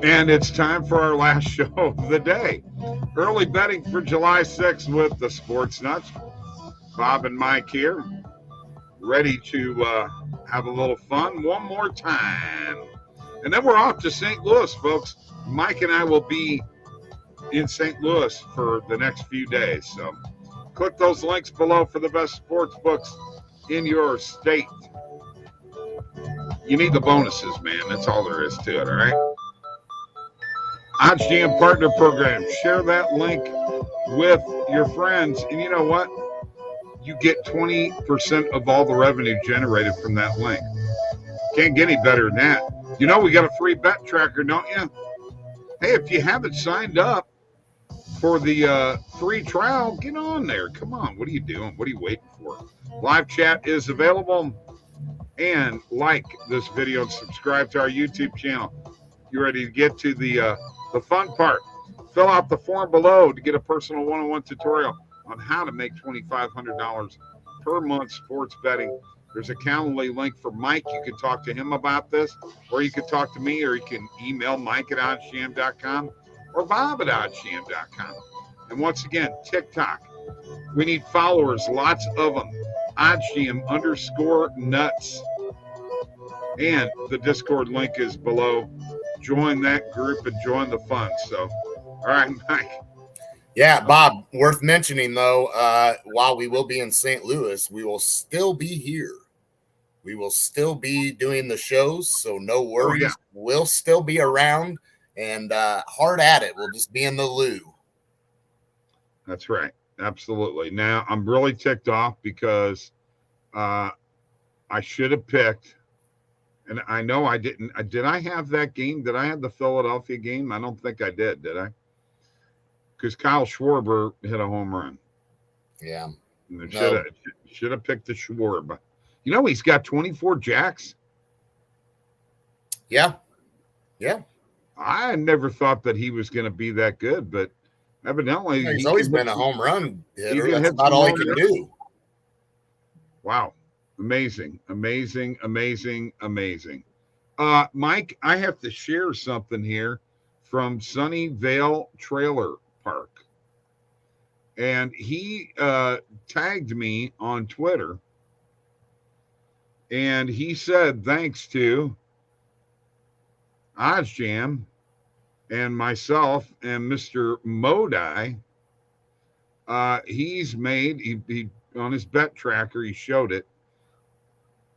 And it's time for our last show of the day. Early betting for July 6th with the Sports Nuts. Bob and Mike here, ready to have a little fun one more time. And then we're off to St. Louis, folks. Mike and I will be in St. Louis for the next few days. So click those links below for the best sports books in your state. You need the bonuses, man. That's all there is to it, all right? OddsJam Partner Program. Share that link with your friends. And you know what? You get 20% of all the revenue generated from that link. Can't get any better than that. You know we got a free bet tracker, don't you? Hey, if you haven't signed up for the free trial, get on there. Come on. What are you doing? What are you waiting for? Live chat is available. And like this video and subscribe to our YouTube channel. You ready to get to the fun part? Fill out the form below to get a personal one-on-one tutorial on how to make $2,500 per month sports betting. There's a Calendly link for Mike. You can talk to him about this, or you can talk to me, or you can email Mike at OddsJam.com or Bob at OddsJam.com. And once again, TikTok. We need followers, lots of them. OddsJam_nuts. And the Discord link is below. Join that group and join the fun. So, all right, Mike. Yeah, Bob, worth mentioning, though, while we will be in St. Louis, we will still be here. We will still be doing the shows, so no worries. Oh, yeah. We'll still be around and hard at it. We'll just be in the loo. That's right. Absolutely. Now, I'm really ticked off because I should have picked, and I know I didn't. Did I have that game? Did I have the Philadelphia game? I don't think I did I? Because Kyle Schwarber hit a home run. Yeah. Should have picked the Schwarber. You know, he's got 24 jacks. Yeah. Yeah. I never thought that he was going to be that good, but evidently he's always been a home run hitter. That's about all he can do. Wow. Amazing. Mike, I have to share something here from Sunnyvale Trailer Park. And he tagged me on Twitter. And he said, thanks to OddsJam and myself and Mr. Modi, he's made, he on his bet tracker, he showed it.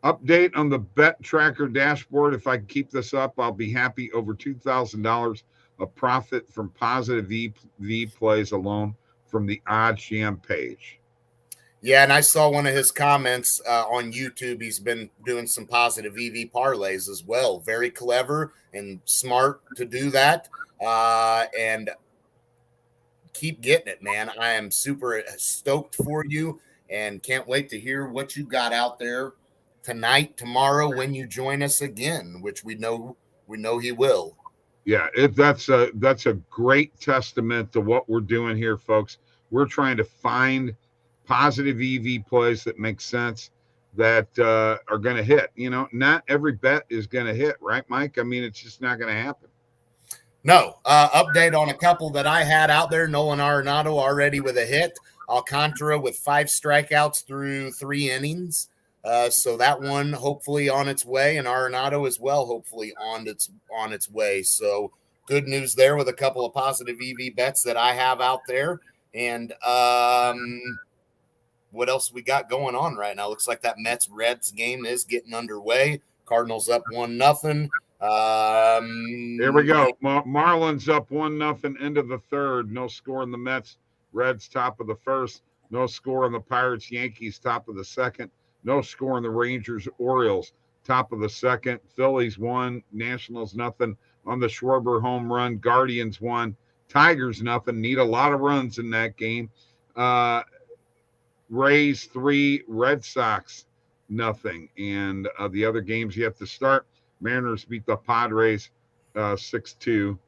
Update on the bet tracker dashboard. If I can keep this up, I'll be happy. Over $2,000 of profit from positive EV plays alone from the OddsJam page. Yeah, and I saw one of his comments on YouTube. He's been doing some positive EV parlays as well. Very clever and smart to do that. And keep getting it, man. I am super stoked for you and can't wait to hear what you got out there tonight, tomorrow, when you join us again, which we know he will. Yeah, that's a great testament to what we're doing here, folks. We're trying to find positive EV plays that make sense, that are going to hit. You know, not every bet is going to hit, right, Mike? I mean, it's just not going to happen. No. Update on a couple that I had out there. Nolan Arenado already with a hit. Alcantara with 5 strikeouts through 3 innings. So that one hopefully on its way, and Arenado as well, hopefully on its way. So good news there with a couple of positive EV bets that I have out there. And what else we got going on right now? Looks like that Mets-Reds game is getting underway. Cardinals up 1-0. Here we go. Marlins up 1-0 into the third. No score in the Mets. Reds top of the first. No score on the Pirates. Yankees top of the second. No score on the Rangers. Orioles top of the second. Phillies 1. Nationals 0 on the Schwarber home run. Guardians 1. Tigers 0. Need a lot of runs in that game. Rays 3. Red Sox 0. And the other games you have to start. Mariners beat the Padres 6-2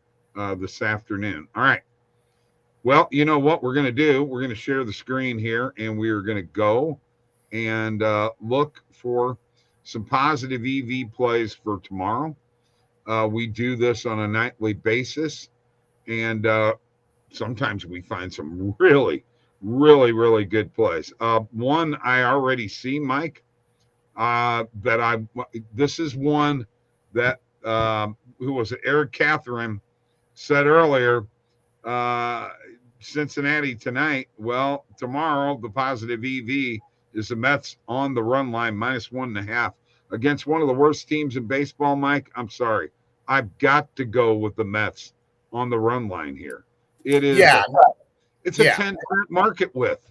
this afternoon. All right. Well, you know what we're going to do? We're going to share the screen here, and we are going to go and look for some positive EV plays for tomorrow. We do this on a nightly basis, and sometimes we find some really, really, really good plays. One I already see, Mike. This is one that who was it? Eric Catherine said earlier. Uh, Cincinnati tonight. Well, tomorrow the positive EV is the Mets on the run line -1.5 against one of the worst teams in baseball. Mike, I'm sorry, I've got to go with the Mets on the run line here. It is. Yeah, It's a 10-cent market width.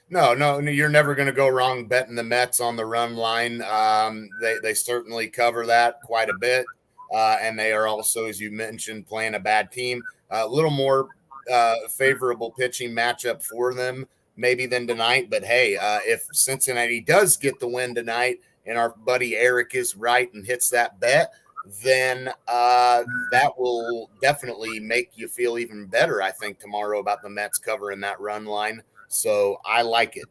No, you're never going to go wrong betting the Mets on the run line. They certainly cover that quite a bit, and they are also, as you mentioned, playing a bad team. A little more favorable pitching matchup for them maybe than tonight. But hey, if Cincinnati does get the win tonight, and our buddy Eric is right and hits that bet, then that will definitely make you feel even better, I think, tomorrow about the Mets covering that run line. So I like it.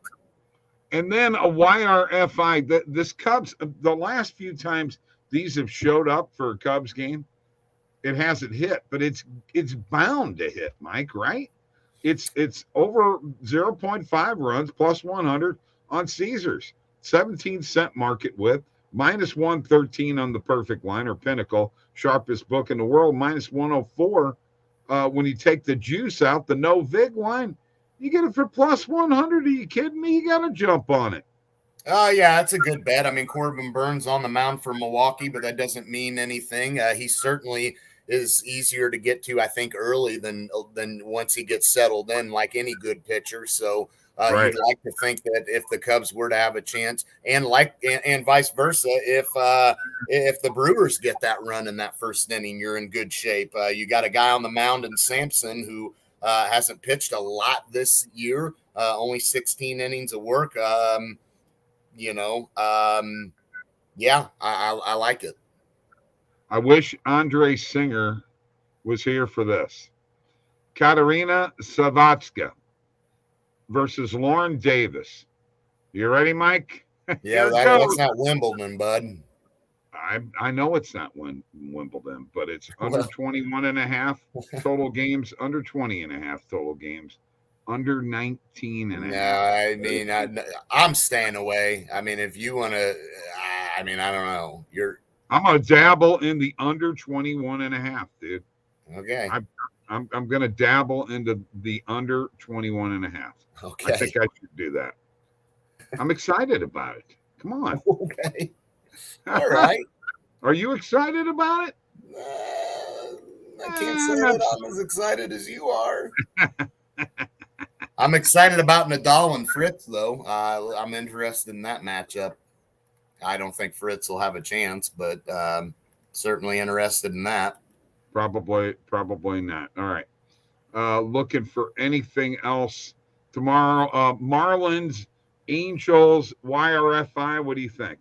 And then a YRFI. This Cubs, the last few times these have showed up for a Cubs game, it hasn't hit, but it's bound to hit, Mike, right? It's over 0.5 runs plus 100 on Caesars. 17-cent market width, -113 on the perfect line or Pinnacle, sharpest book in the world, -104. When you take the juice out, the no vig line, you get it for +100. Are you kidding me? You got to jump on it. Yeah, that's a good bet. I mean, Corbin Burns on the mound for Milwaukee, but that doesn't mean anything. He certainly is easier to get to, I think, early than once he gets settled in, like any good pitcher. So Right. you'd like to think that if the Cubs were to have a chance, and vice versa, if the Brewers get that run in that first inning, you're in good shape. You got a guy on the mound in Sampson who hasn't pitched a lot this year, only 16 innings of work. Yeah, I like it. I wish Andre Singer was here for this. Katarina Savatska versus Lauren Davis. You ready, Mike? Yeah, that's not Wimbledon, bud. I know it's not Wimbledon, but it's under 21.5 total games, under 20.5 total games, under 19.5. No, I mean, I'm staying away. I mean, if you want to, I mean, I don't know. I'm gonna dabble in the under 21.5, dude. Okay. I'm gonna dabble into the under 21.5. Okay. I think I should do that. I'm excited about it. Come on. Okay. All right. Are you excited about it? I can't say that I'm as excited as you are. I'm excited about Nadal and Fritz, though. I'm interested in that matchup. I don't think Fritz will have a chance, but certainly interested in that. Probably not. All right. Looking for anything else tomorrow? Marlins, Angels, YRFI. What do you think?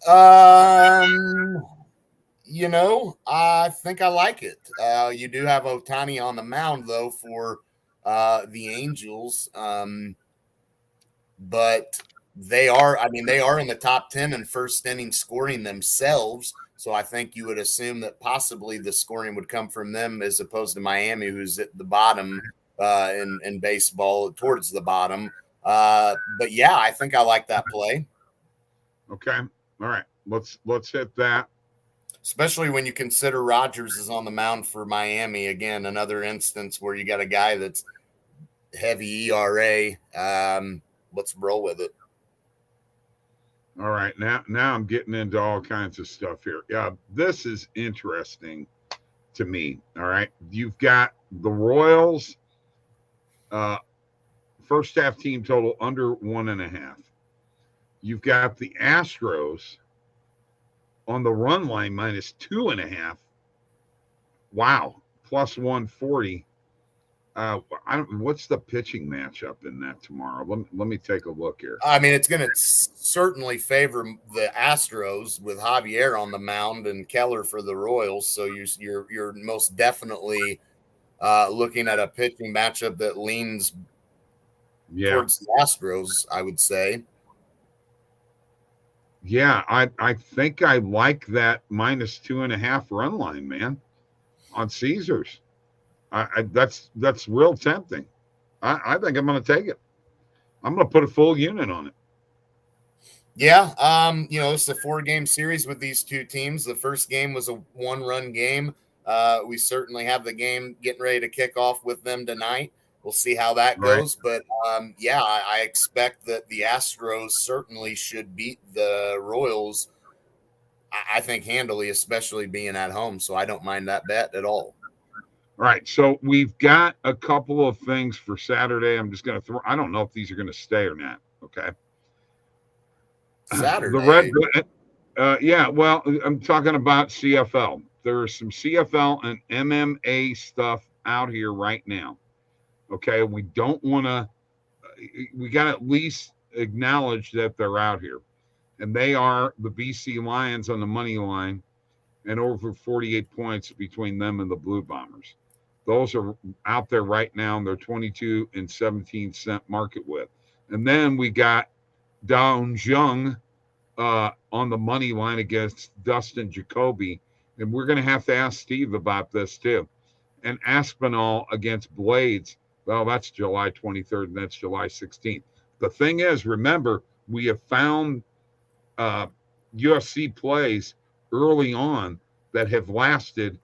I think I like it. You do have Ohtani on the mound, though, for the Angels. But they are in the top 10 in first inning scoring themselves. So I think you would assume that possibly the scoring would come from them as opposed to Miami, who's at the bottom in baseball, towards the bottom. But yeah, I think I like that play. Okay. All right. Let's hit that. Especially when you consider Rogers is on the mound for Miami. Again, another instance where you got a guy that's heavy ERA. Let's roll with it. All right. Now I'm getting into all kinds of stuff here. Yeah, this is interesting to me. All right. You've got the Royals, first half team total under 1.5. You've got the Astros on the run line -2.5. Wow. Plus 140. What's the pitching matchup in that tomorrow? Let me take a look here. I mean, it's going to certainly favor the Astros with Javier on the mound and Keller for the Royals. So you're most definitely looking at a pitching matchup that leans towards the Astros, I would say. Yeah, I think I like that -2.5 run line, man, on Caesars. That's real tempting. I think I'm going to take it. I'm going to put a full unit on it. Yeah, it's a 4-game series with these two teams. The first game was a 1-run game. We certainly have the game getting ready to kick off with them tonight. We'll see how that Right. goes. But yeah, I expect that the Astros certainly should beat the Royals. I think handily, especially being at home. So I don't mind that bet at all. All right. So we've got a couple of things for Saturday. I'm just going to throw. I don't know if these are going to stay or not. Okay. The red. Saturday. Yeah. Well, I'm talking about CFL. There is some CFL and MMA stuff out here right now. Okay. We don't want to. We got to at least acknowledge that they're out here, and they are the BC Lions on the money line, and over 48 points between them and the Blue Bombers. Those are out there right now, and they're 22 and 17 cent market width. And then we got Down Jung on the money line against Dustin Jacoby. And we're going to ask Steve about this too. And Aspinall against Blades. Well, that's July 23rd, and that's July 16th. The thing is, remember, we have found UFC plays early on that have lasted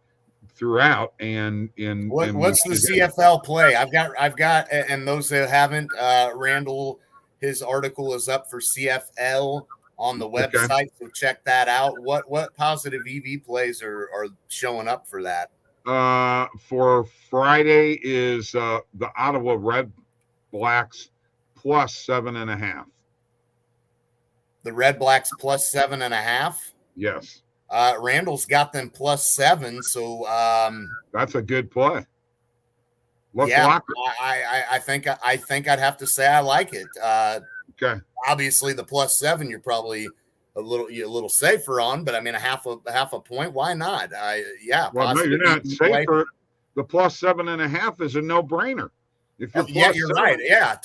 throughout. And What's the CFL play? I've got, and those that haven't, Randall, his article is up for CFL on the website, okay. So check that out. What positive EV plays are showing up for that? For Friday is the Ottawa Red Blacks plus 7.5. The Red Blacks plus 7.5. Yes. Randall's got them plus 7, so that's a good play. Let's lock it. I think I'd have to say I like it. Okay. Obviously, the plus 7 you're probably a little safer on, but I mean a half a point. Why not? Well, no, you're not safer. The plus 7.5 is a no brainer. If you're you're 7, right. Yeah,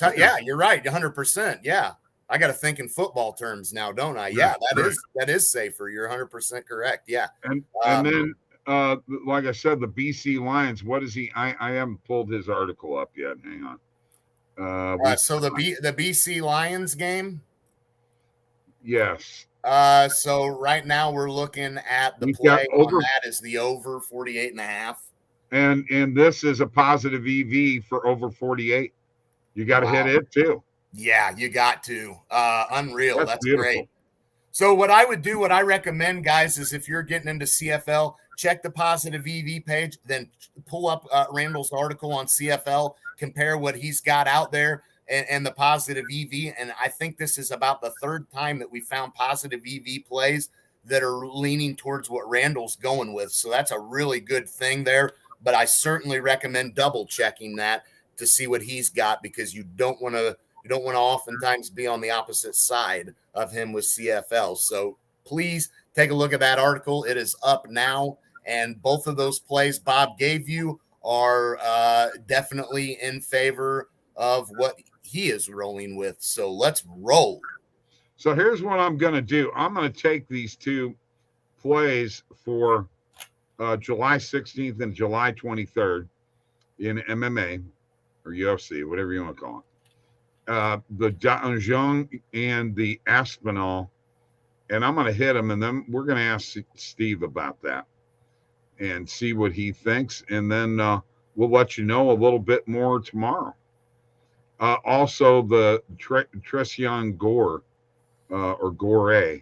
you're right. 100%. Yeah. I got to think in football terms now, don't I? Yeah, that is safer. You're 100% correct. Yeah. And then, like I said, the BC Lions. What is he? I haven't pulled his article up yet. Hang on. So the BC Lions game. Yes. So right now we're looking at the play on that is the over 48.5. And this is a positive EV for over 48. You got to hit it too. Yeah, you got to. Unreal. That's great. So what I recommend, guys, is if you're getting into CFL, check the positive EV page, then pull up Randall's article on CFL, compare what he's got out there and the positive EV. And I think this is about the third time that we found positive EV plays that are leaning towards what Randall's going with. So that's a really good thing there. But I certainly recommend double checking that to see what he's got, because you don't want to oftentimes be on the opposite side of him with CFL. So please take a look at that article. It is up now. And both of those plays Bob gave you are definitely in favor of what he is rolling with. So let's roll. So here's what I'm going to do. I'm going to take these two plays for July 16th and July 23rd in MMA or UFC, whatever you want to call it. The Danjong and the Aspinall, and I'm going to hit them, and then we're going to ask Steve about that and see what he thinks, and then we'll let you know a little bit more tomorrow. Also, the Trescion Gore or Gore,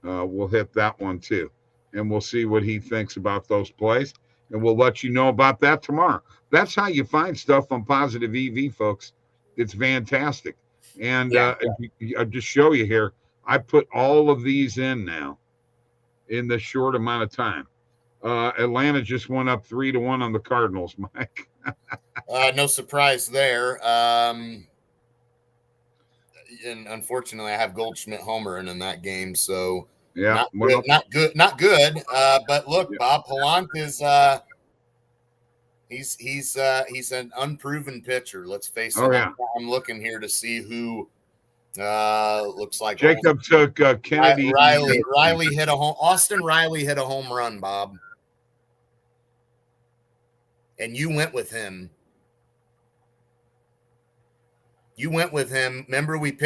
we'll hit that one too, and we'll see what he thinks about those plays, and we'll let you know about that tomorrow. That's how you find stuff on Positive EV, folks. It's fantastic. And I'll just show you here. I put all of these in now in this short amount of time. Atlanta just went up 3-1 on the Cardinals, Mike. No surprise there. And unfortunately, I have Goldschmidt homering in that game, so yeah, not good. But look, Bob Pallant is he's an unproven pitcher. Let's face it. Oh, yeah. I'm looking here to see who Looks like Jacob took Kennedy. Riley hit a home. Austin Riley hit a home run, Bob. And you went with him. You went with him. Remember, we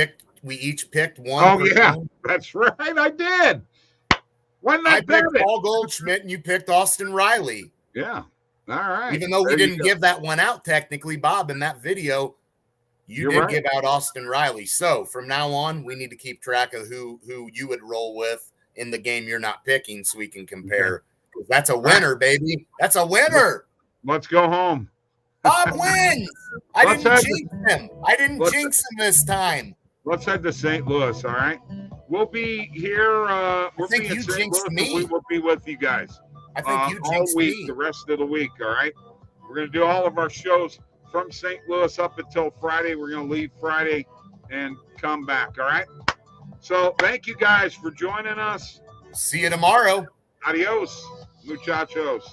each picked one. Oh, yeah. That's right. I did. I picked Paul Goldschmidt and you picked Austin Riley. Yeah. All right. Even though we didn't give that one out technically, Bob, in that video, you did give out Austin Riley. So from now on, we need to keep track of who you would roll with in the game you're not picking so we can compare. Okay. That's a winner, baby. That's a winner. Let's go home. Bob wins. I didn't jinx him. I didn't jinx him this time. Let's head to St. Louis, all right? We'll be here. We'll be in St. Louis, me. We will be with you guys. I think you all week, the rest of the week, all right? We're going to do all of our shows from St. Louis up until Friday. We're going to leave Friday and come back, all right? So thank you guys for joining us. See you tomorrow. Adios, muchachos.